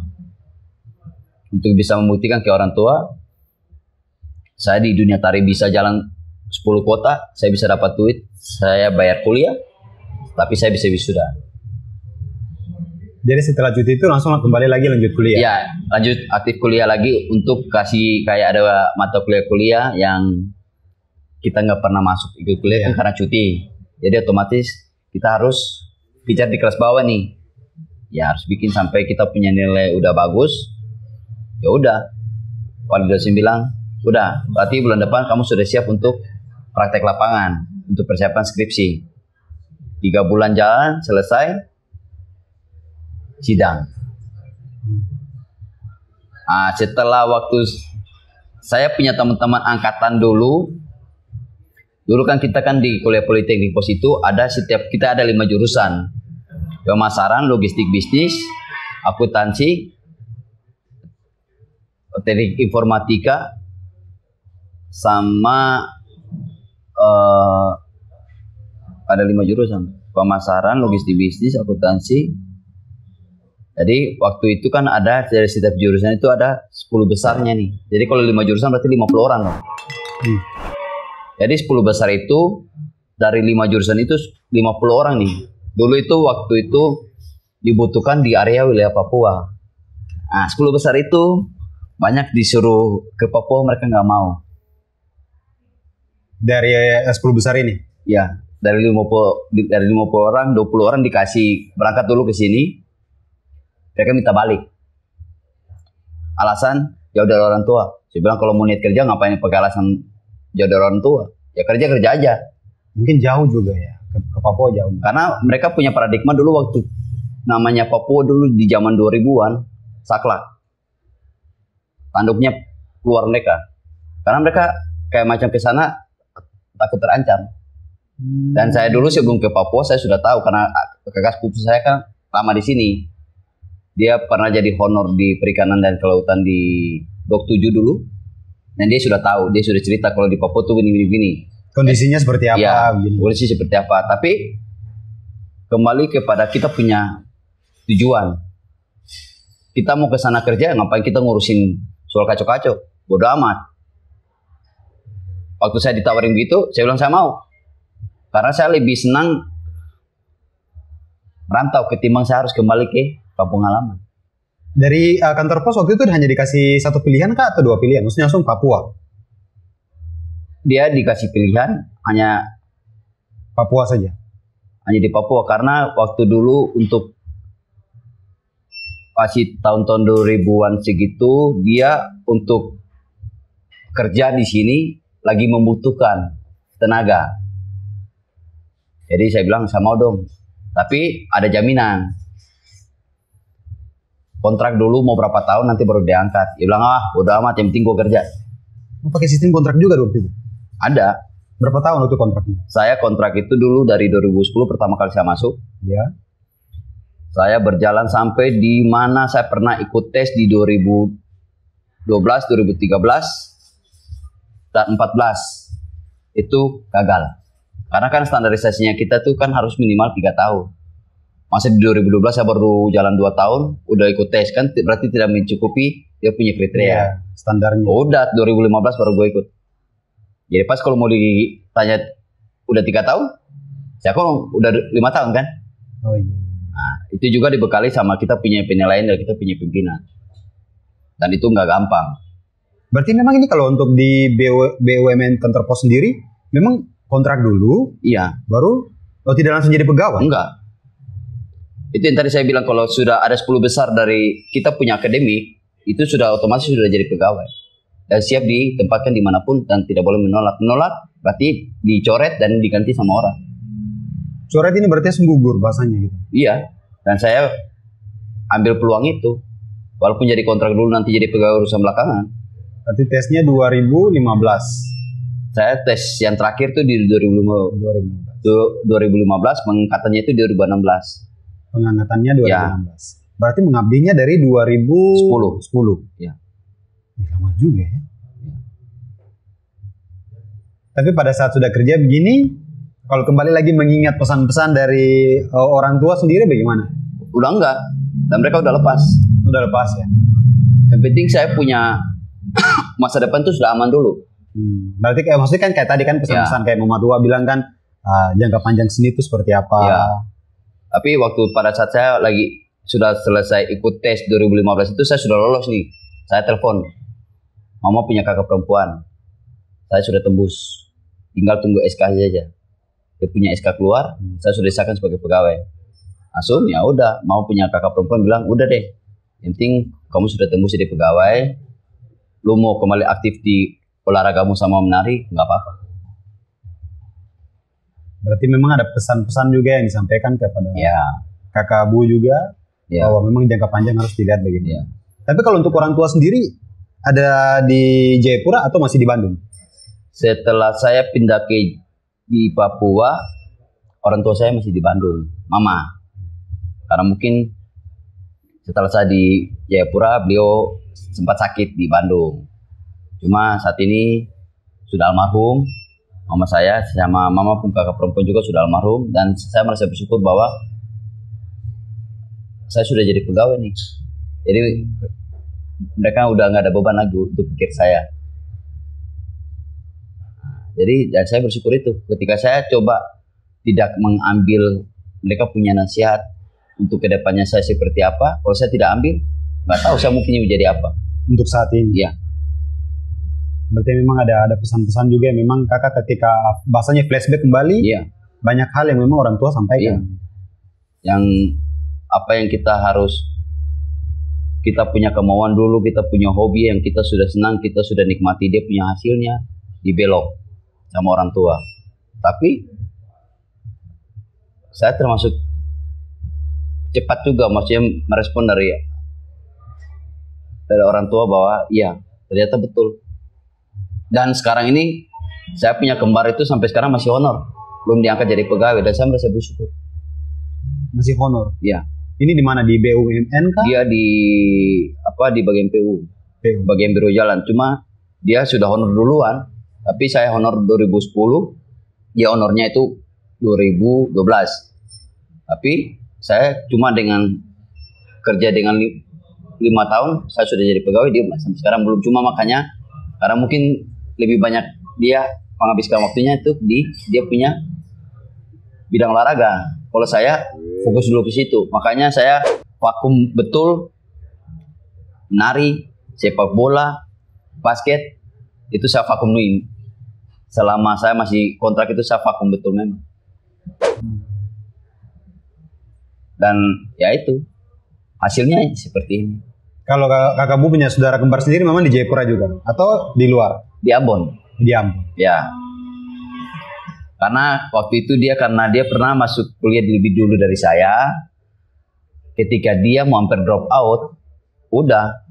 S1: Untuk bisa membuktikan ke orang tua, saya di dunia tari bisa jalan 10 kota, saya bisa dapat duit, saya bayar kuliah, tapi saya bisa wisuda.
S2: Jadi setelah cuti itu langsung kembali lagi lanjut kuliah?
S1: Ya, lanjut aktif kuliah lagi untuk kasih kayak ada mata kuliah yang kita nggak pernah masuk ikut kuliah kan karena cuti. Jadi otomatis kita harus bicara di kelas bawah nih. Ya harus bikin sampai kita punya nilai udah bagus. Ya udah, wali dosen bilang, udah, berarti bulan depan kamu sudah siap untuk praktek lapangan, untuk persiapan skripsi. 3 bulan jalan, selesai, sidang. Nah, setelah waktu saya punya teman-teman angkatan dulu kan kita kan di kuliah Politeknik Pos itu kita ada 5 jurusan. Pemasaran, logistik bisnis, akuntansi, teknik informatika, sama ada 5 jurusan. Pemasaran, logistik bisnis, akuntansi. Jadi waktu itu kan ada dari setiap jurusan itu ada 10 besarnya nih. Jadi kalau 5 jurusan berarti 50 orang loh. Jadi 10 besar itu dari 5 jurusan itu 50 orang nih. Dulu itu waktu itu dibutuhkan di area wilayah Papua. Nah 10 besar itu banyak disuruh ke Papua, mereka nggak mau.
S2: Dari 10 besar ini?
S1: Ya, dari 50 orang, 20 orang dikasih berangkat dulu ke sini. Mereka minta balik. Alasan jauh dari orang tua. Saya bilang kalau mau niat kerja ngapain pakai alasan jauh dari orang tua? Ya kerja aja.
S2: Mungkin jauh juga ya. ke Papua jauh.
S1: Karena mereka punya paradigma dulu waktu namanya Papua dulu di zaman 2000-an, saklek. Tanduknya keluar mereka. Karena mereka kayak macam ke sana takut terancam. Dan saya dulu sebelum ke Papua saya sudah tahu karena kakak sepupu saya kan lama di sini. Dia pernah jadi honor di perikanan dan kelautan di Dok 7 dulu. Dan dia sudah tahu, dia sudah cerita kalau di Papua tuh gini.
S2: Kondisinya seperti apa?
S1: Ya,
S2: begini.
S1: kondisi seperti apa. Tapi kembali kepada kita punya tujuan. Kita mau ke sana kerja, ngapain kita ngurusin soal kacau-kacau? Bodoh amat. Waktu saya ditawarin gitu, saya bilang saya mau. Karena saya lebih senang merantau ketimbang saya harus kembali ke kampung halaman.
S2: Dari kantor pos waktu itu hanya dikasih satu pilihan kah atau dua pilihan? Maksudnya langsung Papua?
S1: Dia dikasih pilihan hanya
S2: Papua saja?
S1: Hanya di Papua. Karena waktu dulu untuk masih tahun-tahun 2000-an segitu, dia untuk kerja di sini lagi membutuhkan tenaga. Jadi saya bilang saya mau dong. Tapi ada jaminan. Kontrak dulu mau berapa tahun nanti baru diangkat. Dia bilang bodo amat yang penting gue kerja.
S2: Pakai sistem kontrak juga waktu itu?
S1: Ada.
S2: Berapa tahun waktu kontraknya?
S1: Saya kontrak itu dulu dari 2010 pertama kali saya masuk.
S2: Ya.
S1: Saya berjalan sampai di mana saya pernah ikut tes di 2012, 2013, dan 14. Itu gagal. Karena kan standarisasinya kita tuh kan harus minimal 3 tahun. Masa di 2012 saya baru jalan 2 tahun, udah ikut tes kan berarti tidak mencukupi dia punya kriteria.
S2: Ya, standarnya.
S1: Udah 2015 baru gue ikut. Jadi pas kalau mau ditanya udah 3 tahun, saya kok udah 5 tahun kan?
S2: Oh iya.
S1: Nah, itu juga dibekali sama kita punya penilaian dan kita punya pimpinan. Dan itu nggak gampang.
S2: Berarti memang ini kalau untuk di BUMN kantor pos sendiri, memang kontrak dulu,
S1: Iya.
S2: baru tidak langsung jadi pegawai?
S1: Enggak. Itu yang tadi saya bilang kalau sudah ada 10 besar dari kita punya akademik, itu sudah otomatis sudah jadi pegawai. Dan siap ditempatkan dimanapun dan tidak boleh menolak. Menolak berarti dicoret dan diganti sama orang.
S2: Coret ini berarti gugur bahasanya gitu?
S1: Iya. Dan saya ambil peluang itu. Walaupun jadi kontrak dulu nanti jadi pegawai urusan belakangan.
S2: Berarti tesnya 2015.
S1: Saya tes yang terakhir tuh di 2015, pengangkatannya itu di 2016.
S2: Pengangkatannya 2016.
S1: Ya.
S2: Berarti mengabdinya dari 2010.
S1: Ya.
S2: Lama juga ya. Tapi pada saat sudah kerja begini, kalau kembali lagi mengingat pesan-pesan dari orang tua sendiri bagaimana?
S1: Udah enggak. Dan mereka udah lepas.
S2: Udah lepas ya.
S1: Yang penting saya punya masa depan tuh sudah aman dulu.
S2: Berarti kayak maksudnya kan kayak tadi kan pesan-pesan kayak Mama Tua bilang kan jangka panjang seni itu seperti apa.
S1: Ya. Tapi waktu pada saat saya lagi sudah selesai ikut tes 2015 itu saya sudah lolos nih. Saya telepon. Mama punya kakak perempuan. Saya sudah tembus. Tinggal tunggu SK saja. Dia punya SK keluar, saya sudah disahkan sebagai pegawai. Langsung ya udah, mau punya kakak perempuan bilang udah deh. Yang penting kamu sudah tembus jadi pegawai. Lu mau kembali aktif di olahragamu sama menari, nggak apa-apa.
S2: Berarti memang ada pesan-pesan juga yang disampaikan kepada
S1: Ya.
S2: kakak Bu juga
S1: Ya.
S2: bahwa memang jangka panjang harus dilihat begitu.
S1: Ya.
S2: Tapi kalau untuk orang tua sendiri ada di Jayapura atau masih di Bandung?
S1: Setelah saya pindah di Papua, orang tua saya masih di Bandung, mama. Karena mungkin setelah saya di Jayapura, beliau sempat sakit di Bandung. Cuma saat ini sudah almarhum, mama saya sama mama pun kakak perempuan juga sudah almarhum. Dan saya merasa bersyukur bahwa saya sudah jadi pegawai nih. Jadi mereka udah nggak ada beban lagi untuk pikir saya. Jadi dan saya bersyukur itu ketika saya coba tidak mengambil mereka punya nasihat untuk kedepannya saya seperti apa. Kalau saya tidak ambil, nggak tahu saya mungkin menjadi apa.
S2: Untuk saat ini?
S1: Iya.
S2: Berarti memang ada pesan-pesan juga yang memang kakak ketika bahasanya flashback kembali,
S1: Iya.
S2: banyak hal yang memang orang tua sampaikan.
S1: Iya. Yang apa yang kita punya kemauan dulu, kita punya hobi yang kita sudah senang, kita sudah nikmati, dia punya hasilnya dibelok sama orang tua. Tapi saya termasuk cepat juga, maksudnya merespon dari orang tua bahwa iya ternyata betul. Dan sekarang ini saya punya kembar itu sampai sekarang masih honor, belum diangkat jadi pegawai, dan saya merasa bersyukur.
S2: Masih honor.
S1: Iya.
S2: Ini di mana, di BUMN kah?
S1: Dia di bagian PU, bagian biro jalan. Cuma dia sudah honor duluan, tapi saya honor 2010, dia honornya itu 2012. Tapi saya cuma dengan kerja dengan 5 tahun saya sudah jadi pegawai, dia sampai sekarang belum. Cuma makanya karena mungkin lebih banyak dia menghabiskan waktunya itu di dia punya bidang olahraga. Kalau saya fokus dulu ke situ, makanya saya vakum betul nari, sepak bola, basket itu saya vakum dulu. Selama saya masih kontrak itu saya vakum betul memang. Dan ya itu hasilnya seperti ini.
S2: Kalau kakak Bu punya saudara kembar sendiri memang di Jayapura juga atau di luar?
S1: Di Ambon.
S2: Di Ambon.
S1: Ya. Karena waktu itu karena dia pernah masuk kuliah lebih dulu dari saya. Ketika dia mau hampir drop out, udah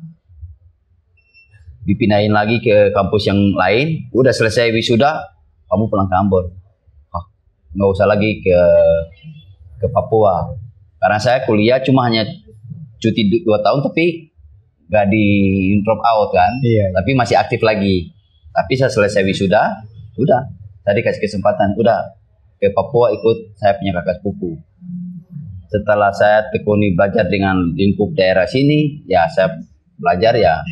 S1: dipindahin lagi ke kampus yang lain. Udah selesai wisuda, kamu pulang ke Ambon. Nggak usah lagi ke Papua. Karena saya kuliah cuma hanya cuti 2 tahun, tapi nggak di drop out kan.
S2: Iya.
S1: Tapi masih aktif lagi. Tapi saya selesai wisuda, udah. Saya dikasih kesempatan, udah ke Papua ikut saya punya kakak sepupu. Setelah saya tekuni belajar dengan lingkup daerah sini, ya saya belajar ya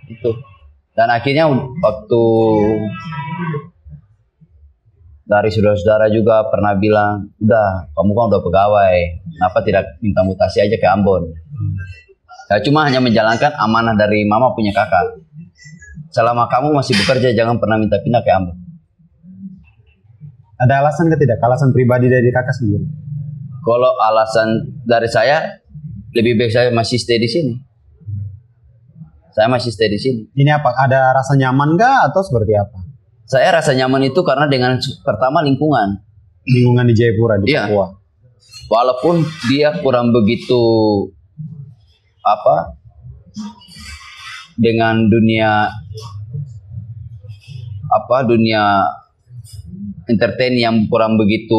S1: itu. Dan akhirnya waktu dari saudara-saudara juga pernah bilang, udah kamu kan udah pegawai, kenapa tidak minta mutasi aja ke Ambon? Saya cuma hanya menjalankan amanah dari mama punya kakak. Selama kamu masih bekerja, jangan pernah minta pindah ke Ambon.
S2: Ada alasan ke tidak? Alasan pribadi dari kakak sendiri?
S1: Kalau alasan dari saya, lebih baik saya masih stay di sini. Saya masih stay di sini.
S2: Ini apa? Ada rasa nyaman nggak atau seperti apa?
S1: Saya rasa nyaman itu karena dengan pertama lingkungan.
S2: Lingkungan di Jayapura, di
S1: Iya.
S2: Papua.
S1: Walaupun dia kurang begitu dengan dunia entertain yang kurang begitu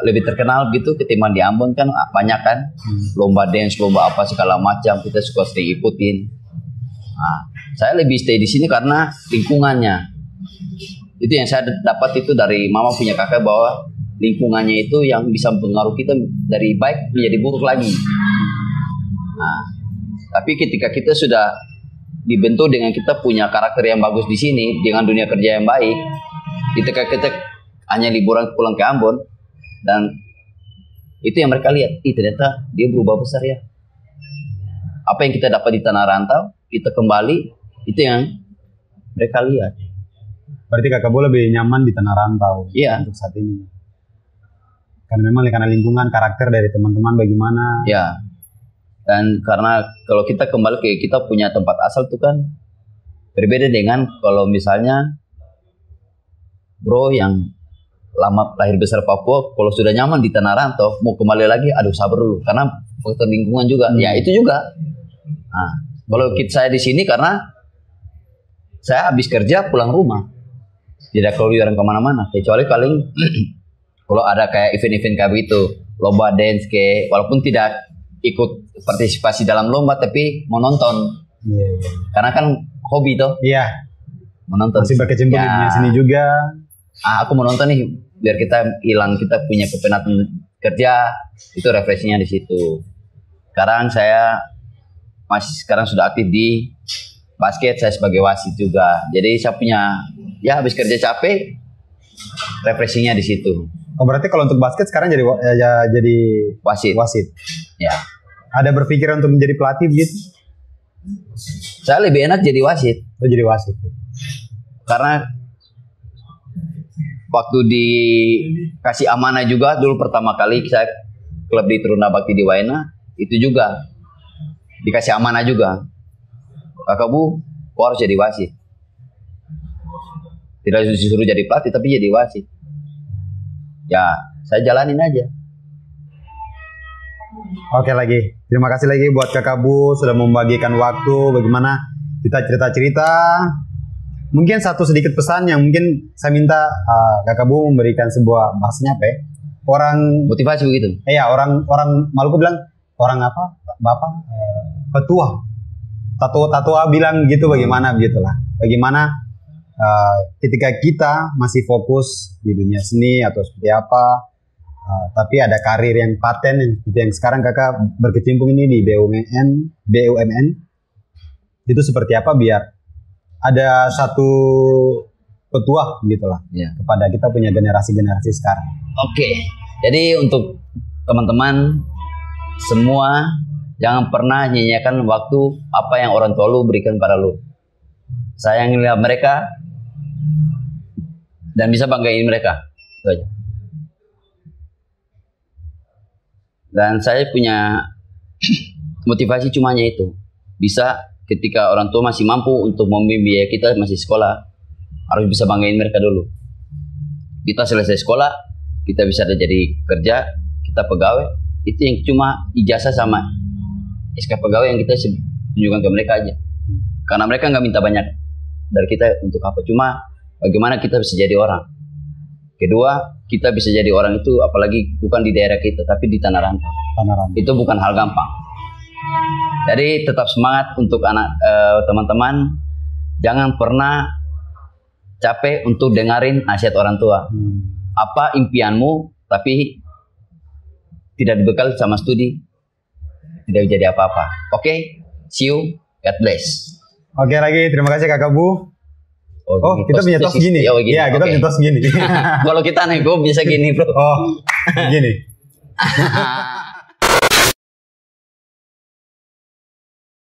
S1: lebih terkenal gitu ketimbang di Ambon kan banyak kan lomba dance, lomba apa segala macam, kita suka stay ikutin. Nah, saya lebih stay di sini karena lingkungannya. Itu yang saya dapat itu dari mama punya kakak, bahwa lingkungannya itu yang bisa mempengaruhi kita dari baik menjadi buruk lagi. Nah, tapi ketika kita sudah dibentuk dengan kita punya karakter yang bagus di sini, dengan dunia kerja yang baik, ketika kita hanya liburan pulang ke Ambon, dan itu yang mereka lihat, ternyata dia berubah besar ya. Apa yang kita dapat di tanah rantau, kita kembali, itu yang mereka lihat.
S2: Berarti kakak Bu lebih nyaman di tanah rantau untuk saat ini. Karena memang karena lingkungan, karakter dari teman-teman bagaimana.
S1: Ya. Dan karena kalau kita kembali ke kita punya tempat asal tuh kan berbeda dengan kalau misalnya bro yang lama lahir besar Papua, kalau sudah nyaman di tanah rantau mau kembali lagi, aduh sabar dulu karena faktor lingkungan juga. Ya itu juga. Nah, kalau saya di sini karena saya habis kerja pulang rumah, tidak keluar kemana-mana, kecuali paling kalau ada kayak event-event kayak itu, lomba dance walaupun tidak ikut partisipasi dalam lomba tapi mau nonton. Karena kan hobi toh.
S2: Iya.
S1: Menonton.
S2: Masih berkecimpung di sini juga.
S1: Aku mau nonton nih biar kita punya kepenatan kerja, itu refreshingnya di situ. Sekarang sekarang sudah aktif di basket, saya sebagai wasit juga. Jadi saya punya habis kerja capek, refreshingnya di situ.
S2: Oh, berarti kalau untuk basket sekarang jadi wasit.
S1: Ya.
S2: Ada berpikiran untuk menjadi pelatih gitu?
S1: Saya lebih enak jadi wasit.
S2: Oh, jadi wasit.
S1: Karena waktu dikasih amanah juga dulu pertama kali saya klub di Teruna Bakti di Waena, itu juga dikasih amanah juga. Kakak Bu, kau harus jadi wasit. Tidak disuruh jadi pelatih tapi jadi wasit. ya saya jalanin aja.
S2: Oke lagi, terima kasih lagi buat Kakak Bu sudah membagikan waktu bagaimana kita cerita-cerita. Mungkin satu sedikit pesan yang mungkin saya minta Kakak Bu memberikan sebuah bahasanya apa ya? Orang
S1: Motivasi begitu.
S2: iya orang Maluku bilang orang apa? Bapak petua. Tatua bilang gitu bagaimana begitulah. Bagaimana ketika kita masih fokus di dunia seni atau seperti apa, tapi ada karir yang paten yang sekarang Kakak berkecimpung ini di BUMN itu seperti apa biar ada satu petua gitulah kepada kita punya generasi sekarang.
S1: Oke, jadi untuk teman-teman semua jangan pernah nyanyiakan waktu apa yang orang tua lu berikan pada lu. Sayangilah mereka dan bisa banggain mereka. Itu aja. Dan saya punya motivasi cumanya itu. Bisa ketika orang tua masih mampu untuk membiayai kita masih sekolah, harus bisa banggain mereka dulu. Kita selesai sekolah, kita bisa jadi kerja, kita pegawai, itu yang cuma ijazah sama SK pegawai yang kita tunjukkan ke mereka aja. Karena mereka nggak minta banyak dari kita untuk apa, cuma bagaimana kita bisa jadi orang. Kedua, kita bisa jadi orang itu apalagi bukan di daerah kita, tapi di tanah rantau. Itu bukan hal gampang. Jadi tetap semangat untuk teman-teman. Jangan pernah capek untuk dengerin nasihat orang tua. Apa impianmu, tapi tidak dibekal sama studi, tidak jadi apa-apa. Oke, see you, God bless.
S2: Oke lagi, terima kasih Kakak Bu. Oh, kita punya tos gini. Iya, kita punya tos gini.
S1: Kalau kita nego bisa gini, bro.
S2: Oh, gini.